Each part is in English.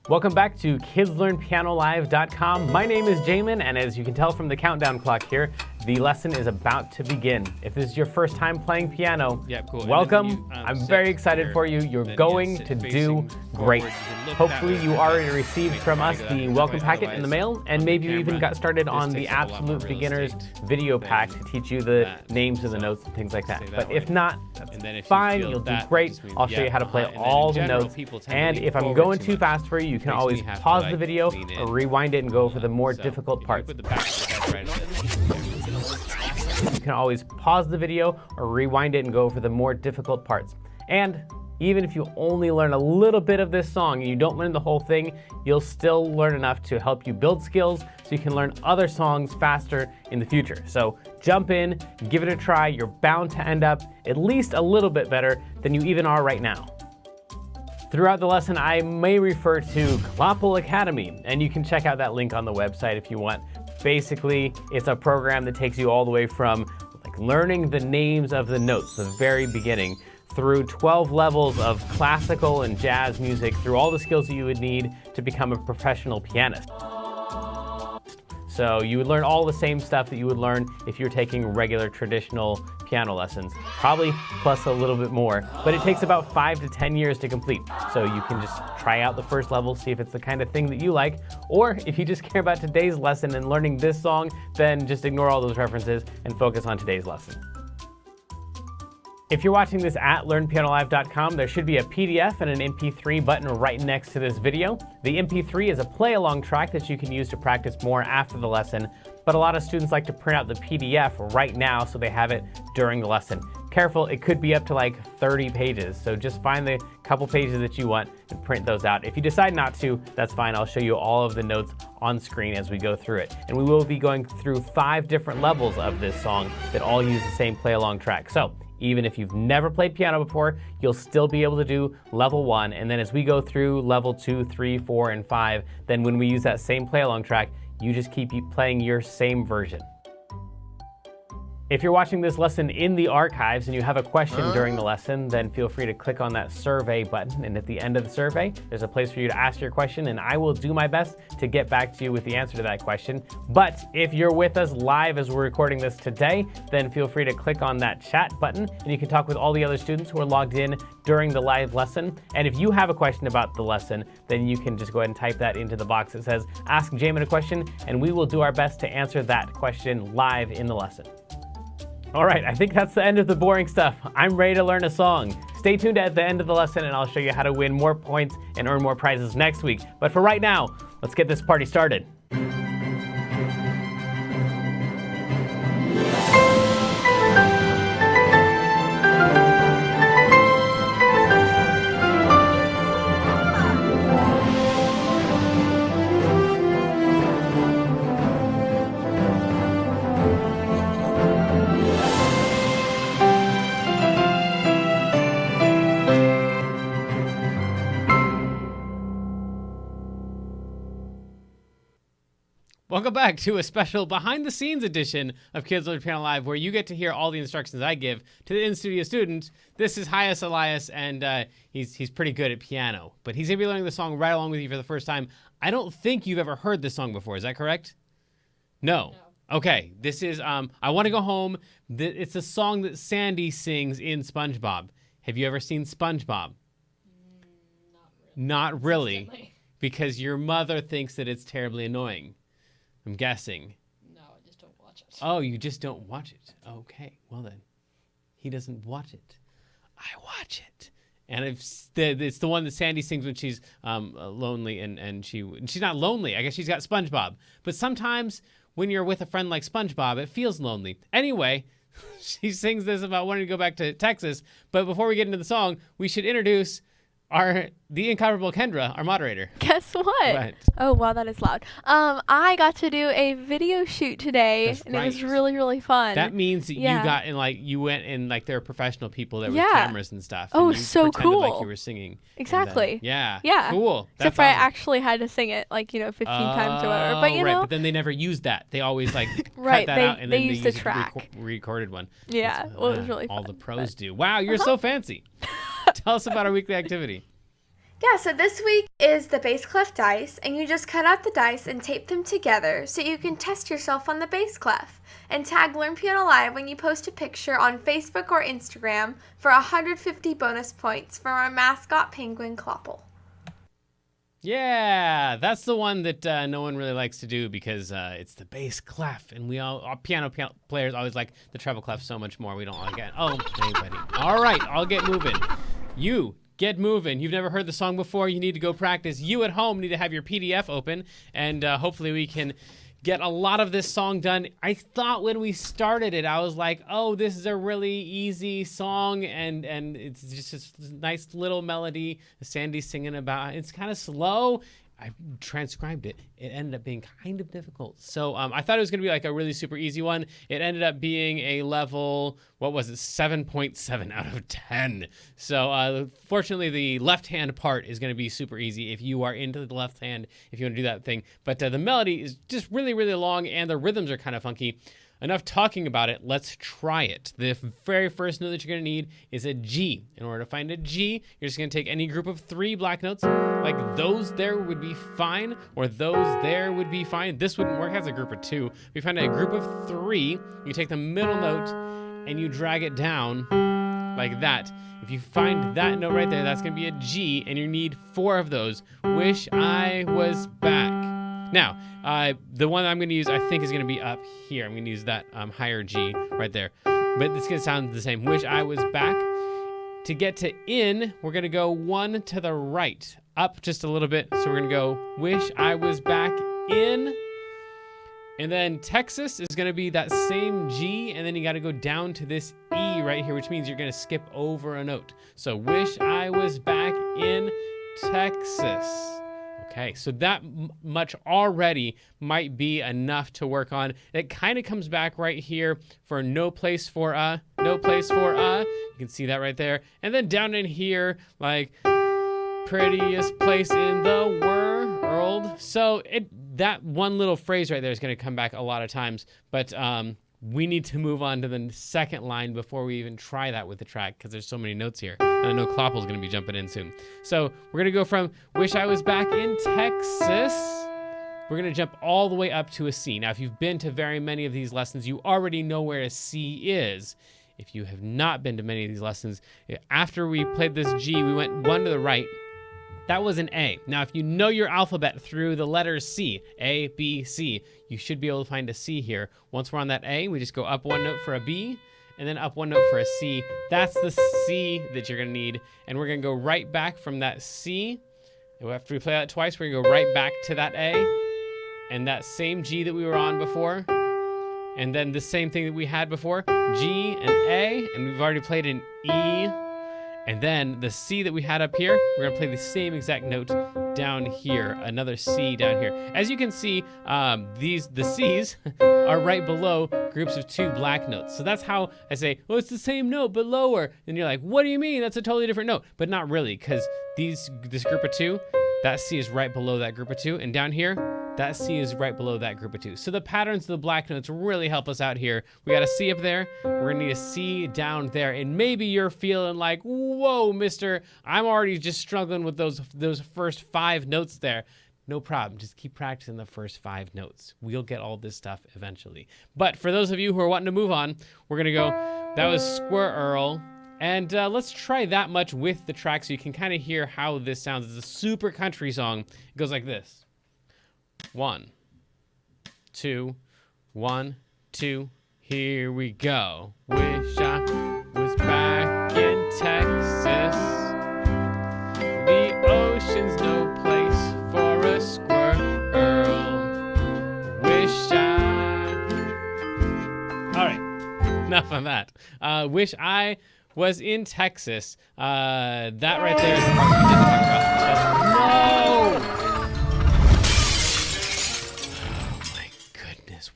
Welcome back to KidsLearnPianoLive.com. My name is Jamin, and as you can tell from the countdown clock here, the lesson is about to begin. If this is your first time playing piano, welcome. I'm very excited for you. You're going to do great. Hopefully you already received from us the welcome packet in the mail, and maybe you even got started on the Absolute Beginners video pack to teach you the names of the notes and things like that. But if not, that's fine. You'll do great. I'll show you how to play all the notes. And if I'm going too fast for you, you can always pause the video or rewind it and go for the more difficult parts. You can always pause the video or rewind it and go for the more difficult parts. And even if you only learn a little bit of this song and you don't learn the whole thing, you'll still learn enough to help you build skills so you can learn other songs faster in the future. So jump in, give it a try. You're bound to end up at least a little bit better than you even are right now. Throughout the lesson, I may refer to Klopple Academy, and you can check out that link on the website if you want. Basically, it's a program that takes you all the way from learning the names of the notes, the very beginning, through 12 levels of classical and jazz music, through all the skills that you would need to become a professional pianist. So you would learn all the same stuff that you would learn if you're taking regular traditional piano lessons, probably plus a little bit more, but it takes about 5 to 10 years to complete. So you can just try out the first level, see if it's the kind of thing that you like, or if you just care about today's lesson and learning this song, then just ignore all those references and focus on today's lesson. If you're watching this at LearnPianoLive.com, there should be a PDF and an MP3 button right next to this video. The MP3 is a play-along track that you can use to practice more after the lesson, but a lot of students like to print out the PDF right now so they have it during the lesson. Careful, it could be up to like 30 pages, so just find the couple pages that you want and print those out. If you decide not to, that's fine. I'll show you all of the notes on screen as we go through it. And we will be going through 5 different levels of this song that all use the same play-along track. So even if you've never played piano before, you'll still be able to do level 1. And then as we go through level 2, 3, 4, and 5, then when we use that same play-along track, you just keep playing your same version. If you're watching this lesson in the archives and you have a question during the lesson, then feel free to click on that survey button. And at the end of the survey, there's a place for you to ask your question, and I will do my best to get back to you with the answer to that question. But if you're with us live as we're recording this today, then feel free to click on that chat button, and you can talk with all the other students who are logged in during the live lesson. And if you have a question about the lesson, then you can just go ahead and type that into the box that says, Ask Jamin a question, and we will do our best to answer that question live in the lesson. All right, I think that's the end of the boring stuff. I'm ready to learn a song. Stay tuned at the end of the lesson and I'll show you how to win more points and earn more prizes next week. But for right now, let's get this party started. Welcome back to a special behind-the-scenes edition of Kids Learn Piano Live, where you get to hear all the instructions I give to the in-studio student. This is Hyas Elias, and he's pretty good at piano, but he's going to be learning the song right along with you for the first time. I don't think you've ever heard this song before. Is that correct? No. Okay. This is I Want to Go Home. It's a song that Sandy sings in SpongeBob. Have you ever seen SpongeBob? Not really, because your mother thinks that it's terribly annoying. I'm guessing. No, I just don't watch it. Oh, you just don't watch it. Okay, well then. He doesn't watch it. I watch it. And it's the one that Sandy sings when she's lonely, and she's not lonely. I guess she's got SpongeBob. But sometimes when you're with a friend like SpongeBob, it feels lonely. Anyway, she sings this about wanting to go back to Texas. But before we get into the song, we should introduce the incomparable Kendra, our moderator. Guess what? Right. Oh, wow, that is loud. I got to do a video shoot today, That's and right. it was really, really fun. That means that Yeah. you got in you went in there were professional people there with Yeah. cameras and stuff. Oh, and you so pretended like cool. you were singing. Exactly. And, yeah. Yeah. Cool. Except That's for I awesome. actually had to sing it 15 times or whatever. But you right, know, but then they never used that. They always Right, cut that they- out and they then used they the used track. recorded one. Yeah, well, it was really All fun, the pros but- do. Wow, you're so fancy. Tell us about our weekly activity. Yeah, so this week is the bass clef dice, and you just cut out the dice and tape them together so you can test yourself on the bass clef. And tag Learn Piano Live when you post a picture on Facebook or Instagram for 150 bonus points from our mascot penguin Clopple. Yeah, that's the one that no one really likes to do because it's the bass clef, and we all piano players always like the treble clef so much more. We don't like it. Oh, anybody. All right, I'll get moving. You get moving. You've never heard the song before. You need to go practice. You at home need to have your PDF open, and hopefully we can get a lot of this song done. I thought when we started it, I was like, oh, this is a really easy song, and it's just a nice little melody Sandy's singing about. It's kind of slow. I transcribed it. It ended up being kind of difficult. So I thought it was going to be like a really super easy one. It ended up being a level, what was it, 7.7 out of 10. So fortunately, the left-hand part is going to be super easy if you are into the left hand, if you want to do that thing. But the melody is just really, really long, and the rhythms are kind of funky. Enough talking about it, let's try it. The very first note that you're going to need is a G. In order to find a G, you're just going to take any group of 3 black notes, like those there would be fine, or those there would be fine. This wouldn't work as a group of 2. If you find a group of 3, you take the middle note and you drag it down like that. If you find that note right there, that's going to be a G, and you need 4 of those. Wish I was back. Now, the one I'm going to use, I think, is going to be up here. I'm going to use that higher G right there. But it's going to sound the same. Wish I was back. To get to in, we're going to go 1 to the right. Up just a little bit. So we're going to go, wish I was back in. And then Texas is going to be that same G. And then you got to go down to this E right here, which means you're going to skip over a note. So wish I was back in Texas. Okay, so that much already might be enough to work on. It kind of comes back right here for no place for no place for You can see that right there. And then down in here, like prettiest place in the world. So that one little phrase right there is going to come back a lot of times. But we need to move on to the second line before we even try that with the track because there's so many notes here. And I know Kloppel's going to be jumping in soon. So we're going to go from wish I was back in Texas. We're going to jump all the way up to a C. Now, if you've been to very many of these lessons, you already know where a C is. If you have not been to many of these lessons, after we played this G, we went 1 to the right. That was an A. Now, if you know your alphabet through the letters C, A, B, C, you should be able to find a C here. Once we're on that A, we just go up 1 note for a B, and then up 1 note for a C. That's the C that you're going to need. And we're going to go right back from that C. And after we play that twice, we're going to go right back to that A, and that same G that we were on before, and then the same thing that we had before, G and A, and we've already played an E. And then the C that we had up here, we're going to play the same exact note down here, another C down here. As you can see, the C's are right below groups of 2 black notes. So that's how I say, well, it's the same note, but lower. And you're like, what do you mean? That's a totally different note. But not really, because this group of 2, that C is right below that group of 2. And down here, that C is right below that group of 2. So the patterns of the black notes really help us out here. We got a C up there. We're going to need a C down there. And maybe you're feeling like, whoa, mister, I'm already just struggling with those first 5 notes there. No problem. Just keep practicing the first 5 notes. We'll get all this stuff eventually. But for those of you who are wanting to move on, we're going to go, that was Squirrel. And let's try that much with the track so you can kind of hear how this sounds. It's a super country song. It goes like this. 1, 2, 1, 2, here we go. Wish I was back in Texas. The ocean's no place for a squirrel. Wish I... All right, enough on that. Wish I was in Texas. That right there is the part we didn't talk about. No!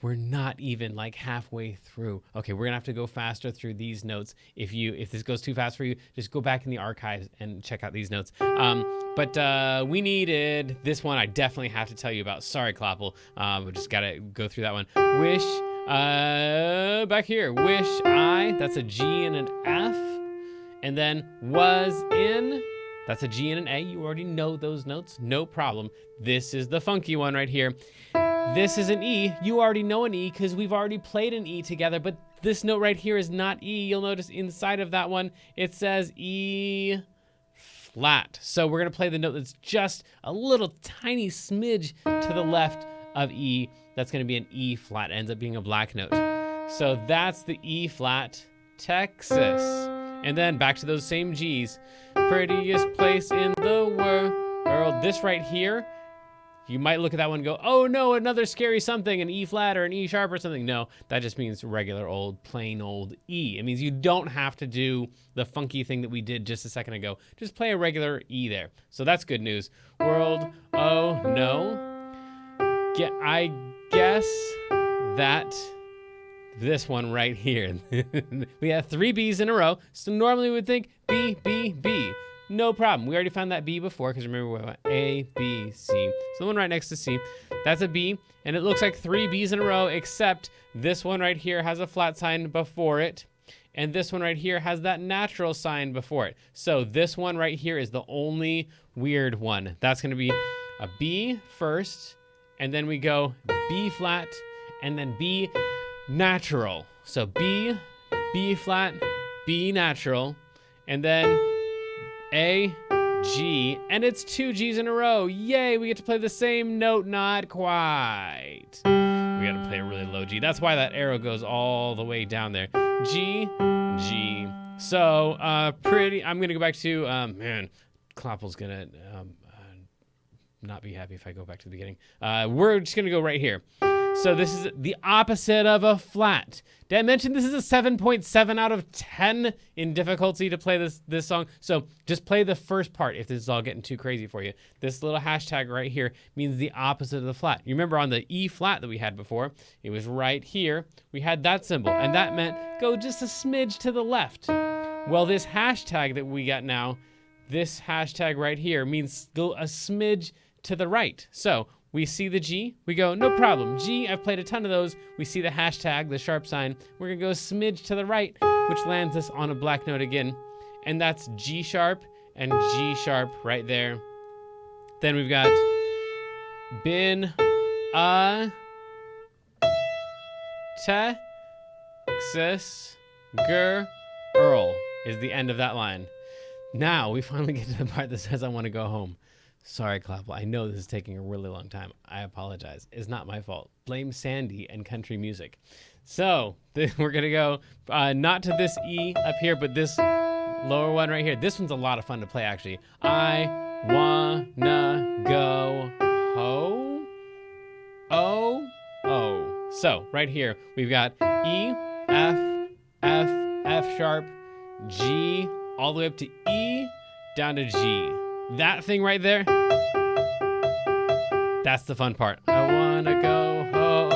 We're not even like halfway through. Okay, we're gonna have to go faster through these notes. If this goes too fast for you, just go back in the archives and check out these notes. But we needed this one. I definitely have to tell you about. Sorry, Kloppel. We just gotta go through that one. Wish, back here. Wish I. That's a G and an F, and then was in. That's a G and an A. You already know those notes. No problem. This is the funky one right here. This is an E. You already know an E because we've already played an E together, but this note right here is not E. You'll notice inside of that one, it says E flat. So we're going to play the note that's just a little tiny smidge to the left of E. That's going to be an E flat. It ends up being a black note. So that's the E flat, Texas. And then back to those same G's. Prettiest place in the world. This right here, you might look at that one and go, oh no, another scary something, an E flat or an E sharp or something. No, that just means regular old, plain old E. It means you don't have to do the funky thing that we did just a second ago. Just play a regular E there. So that's good news. World, oh no. I guess that this one right here. We have 3 B's in a row. So normally we would think B, B, B. No problem. We already found that B before because remember we went A, B, C. So the one right next to C, that's a B. And it looks like 3 B's in a row, except this one right here has a flat sign before it. And this one right here has that natural sign before it. So this one right here is the only weird one. That's going to be a B first, and then we go B flat, and then B natural. So B, B flat, B natural, and then A, G, and it's 2 G's in a row. Yay, we get to play the same note, not quite. We gotta play a really low G. That's why that arrow goes all the way down there. G, G. So, I'm gonna go back to, man, Kloppel's gonna not be happy if I go back to the beginning. We're just gonna go right here. So this is the opposite of a flat. Did I mention this is a 7.7 out of 10 in difficulty to play this song? So just play the first part if this is all getting too crazy for you. This little hashtag right here means the opposite of the flat. You remember on the E flat that we had before, it was right here. We had that symbol, and that meant go just a smidge to the left. Well, this hashtag that we got now, this hashtag right here means go a smidge to the right. So we see the G, we go, no problem. G, I've played a ton of those. We see the hashtag, the sharp sign. We're gonna go a smidge to the right, which lands us on a black note again. And that's G sharp and G sharp right there. Then we've got bin, Texas, girl is the end of that line. Now we finally get to the part that says I want to go home. Sorry, Kloppel. I know this is taking a really long time. I apologize. It's not my fault. Blame Sandy and country music. So we're going to go not to this E up here, but this lower one right here. This one's a lot of fun to play, actually. I wanna go home. Oh, oh. So right here, we've got E, F, F, F sharp, G, all the way up to E, down to G. That thing right there, that's the fun part. I wanna go home.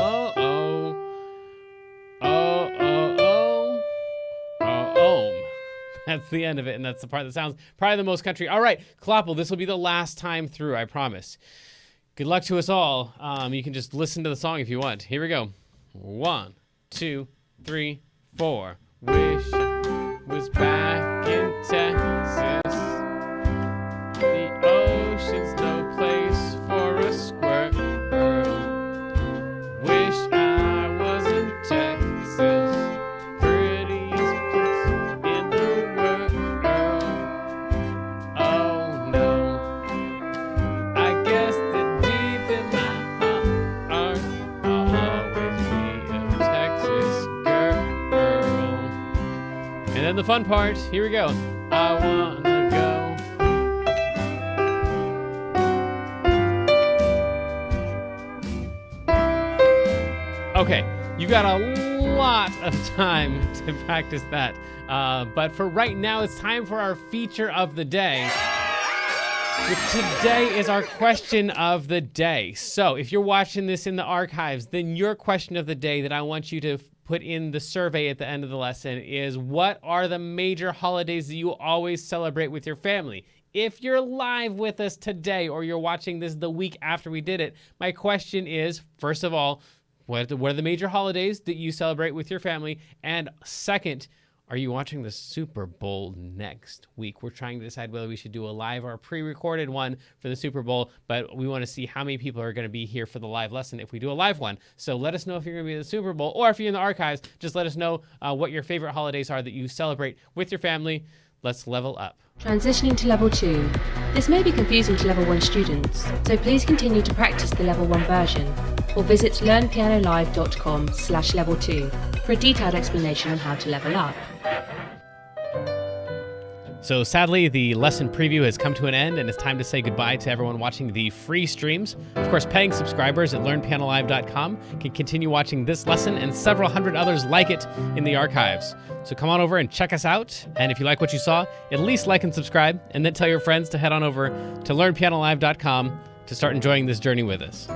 That's the end of it, and that's the part that sounds probably the most country. All right, Kloppel, this will be the last time through, I promise. Good luck to us all. You can just listen to the song if you want. Here we go. 1, 2, 3, 4. Wish I was back in Texas. The ocean's no place for a squirrel. Wish I was in Texas, prettiest place in the world. Oh no, I guess that deep in my heart, I'll always be a Texas girl. And then the fun part, here we go. I wanna go. Okay, you got a lot of time to practice that. But for right now, it's time for our feature of the day. Which today is our question of the day. So if you're watching this in the archives, then your question of the day that I want you to put in the survey at the end of the lesson is, what are the major holidays that you always celebrate with your family? If you're live with us today or you're watching this the week after we did it, my question is, first of all, what are the major holidays that you celebrate with your family? And second, Are you watching the Super Bowl next week? We're trying to decide whether we should do a live or a pre-recorded one for the Super Bowl, but we want to see how many people are going to be here for the live lesson if we do a live one. So let us know if you're going to be at the Super Bowl, or if you're in the archives, just let us know what your favorite holidays are that you celebrate with your family. Let's level up. Transitioning to Level 2. This may be confusing to Level 1 students, so please continue to practice the Level 1 version, or visit learnpianolive.com/level2 for a detailed explanation on how to level up. So sadly, the lesson preview has come to an end, and it's time to say goodbye to everyone watching the free streams. Of course, paying subscribers at learnpianolive.com can continue watching this lesson and several hundred others like it in the archives. So come on over and check us out. And if you like what you saw, at least like and subscribe, and then tell your friends to head on over to learnpianolive.com to start enjoying this journey with us.